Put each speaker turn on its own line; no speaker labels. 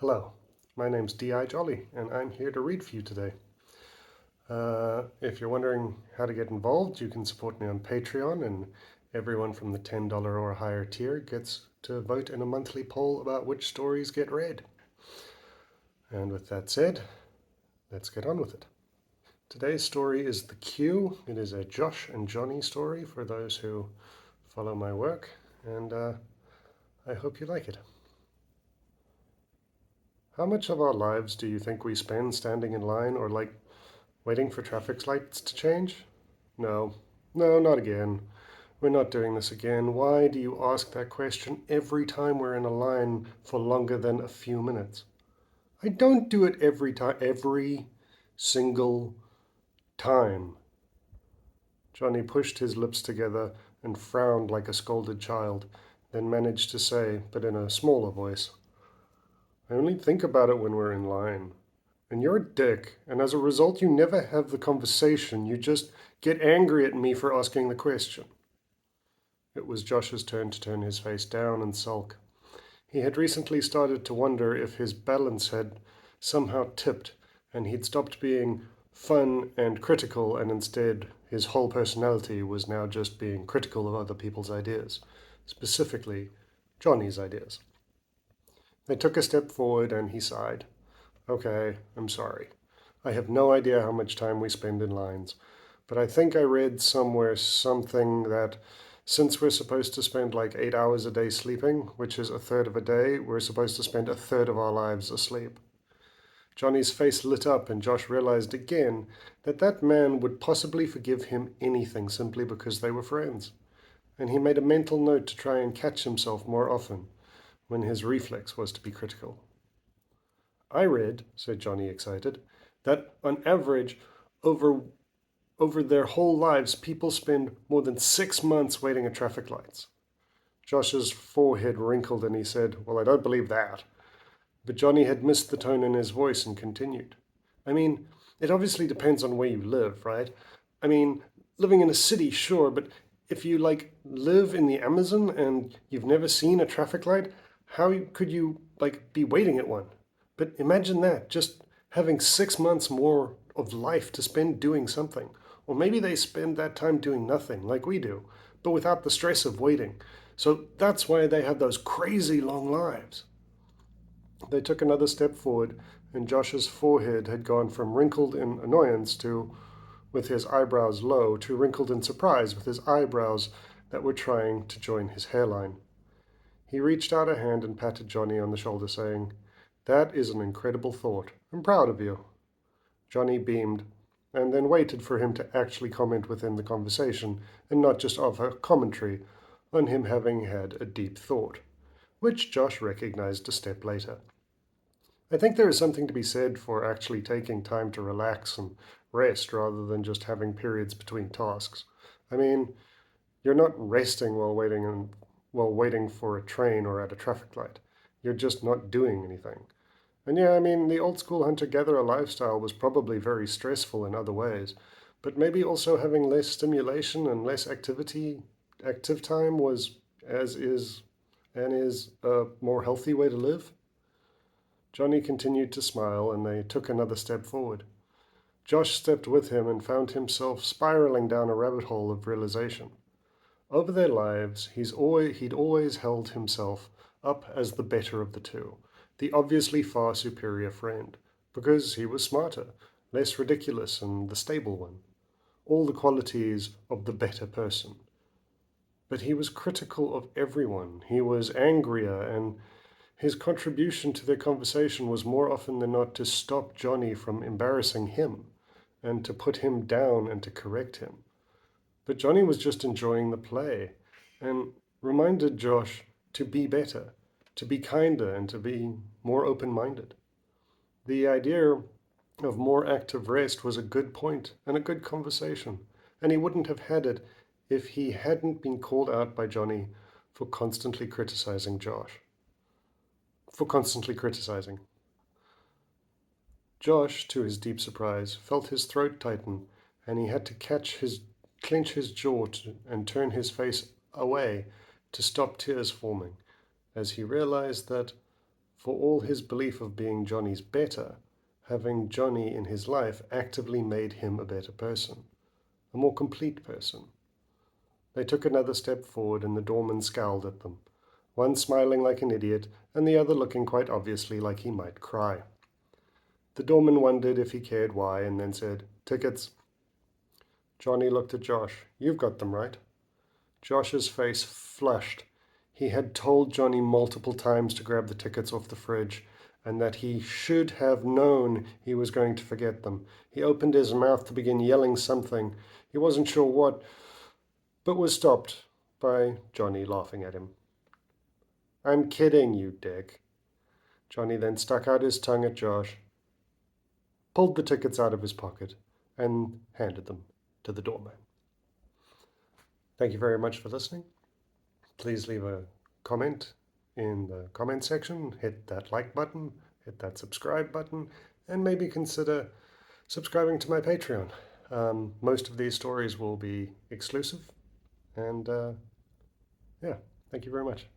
Hello, my name's D.I. Jolly, and I'm here to read for you today. If you're wondering how to get involved, you can support me on Patreon, and everyone from the $10 or higher tier gets to vote in a monthly poll about which stories get read. And with that said, let's get on with it. Today's story is The Queue. It is a Josh and Johnny story for those who follow my work, and I hope you like it. How much of our lives do you think we spend standing in line or waiting for traffic lights to change? No, not again. We're not doing this again. Why do you ask that question every time we're in a line for longer than a few minutes? I don't do it every time, every single time. Johnny pushed his lips together and frowned like a scolded child, then managed to say, but in a smaller voice, I only think about it when we're in line. And you're a dick, and as a result, you never have the conversation. You just get angry at me for asking the question. It was Josh's turn to turn his face down and sulk. He had recently started to wonder if his balance had somehow tipped, and he'd stopped being fun and critical, and instead his whole personality was now just being critical of other people's ideas, specifically Johnny's ideas. They took a step forward, and he sighed. Okay, I'm sorry. I have no idea how much time we spend in lines, but I think I read somewhere something that since we're supposed to spend like 8 hours a day sleeping, which is a third of a day, we're supposed to spend a third of our lives asleep. Johnny's face lit up, and Josh realized again that that man would possibly forgive him anything simply because they were friends. And he made a mental note to try and catch himself more often when his reflex was to be critical. I read, said Johnny, excited, that on average, over their whole lives, people spend more than 6 months waiting at traffic lights. Josh's forehead wrinkled and he said, Well, I don't believe that. But Johnny had missed the tone in his voice and continued. I mean, it obviously depends on where you live, right? I mean, living in a city, sure, but if you live in the Amazon and you've never seen a traffic light, how could you be waiting at one? But imagine that, just having 6 months more of life to spend doing something. Or maybe they spend that time doing nothing, like we do, but without the stress of waiting. So that's why they have those crazy long lives. They took another step forward, and Josh's forehead had gone from wrinkled in annoyance with his eyebrows low, to wrinkled in surprise with his eyebrows that were trying to join his hairline. He reached out a hand and patted Johnny on the shoulder, saying, That is an incredible thought. I'm proud of you. Johnny beamed, and then waited for him to actually comment within the conversation, and not just offer commentary on him having had a deep thought, which Josh recognized a step later. I think there is something to be said for actually taking time to relax and rest rather than just having periods between tasks. I mean, you're not resting while waiting for a train or at a traffic light. You're just not doing anything. And yeah, I mean, the old school hunter-gatherer lifestyle was probably very stressful in other ways, but maybe also having less stimulation and less active time was, as is, and is a more healthy way to live. Johnny continued to smile, and they took another step forward. Josh stepped with him and found himself spiraling down a rabbit hole of realization. Over their lives, he'd always held himself up as the better of the two, the obviously far superior friend, because he was smarter, less ridiculous, and the stable one. All the qualities of the better person. But he was critical of everyone. He was angrier, and his contribution to their conversation was more often than not to stop Johnny from embarrassing him, and to put him down and to correct him. But Johnny was just enjoying the play, and reminded Josh to be better, to be kinder, and to be more open-minded. The idea of more active rest was a good point and a good conversation, and he wouldn't have had it if he hadn't been called out by Johnny for constantly criticizing Josh. For constantly criticizing. Josh, to his deep surprise, felt his throat tighten, and he had to clench his jaw and turn his face away to stop tears forming, as he realized that For all his belief of being Johnny's better, having Johnny in his life actively made him a better person, a more complete person. They took another step forward and the doorman scowled at them, one smiling like an idiot and the other looking quite obviously like he might cry. The doorman wondered if he cared why and then said, "Tickets." Johnny looked at Josh. "You've got them, right?" Josh's face flushed. He had told Johnny multiple times to grab the tickets off the fridge and that he should have known he was going to forget them. He opened his mouth to begin yelling something. He wasn't sure what, but was stopped by Johnny laughing at him. "I'm kidding, you dick." Johnny then stuck out his tongue at Josh, pulled the tickets out of his pocket, and handed them to the doorman. Thank you very much for listening. Please leave a comment in the comment section, hit that like button, hit that subscribe button, and maybe consider subscribing to my Patreon. Most of these stories will be exclusive, and yeah, thank you very much.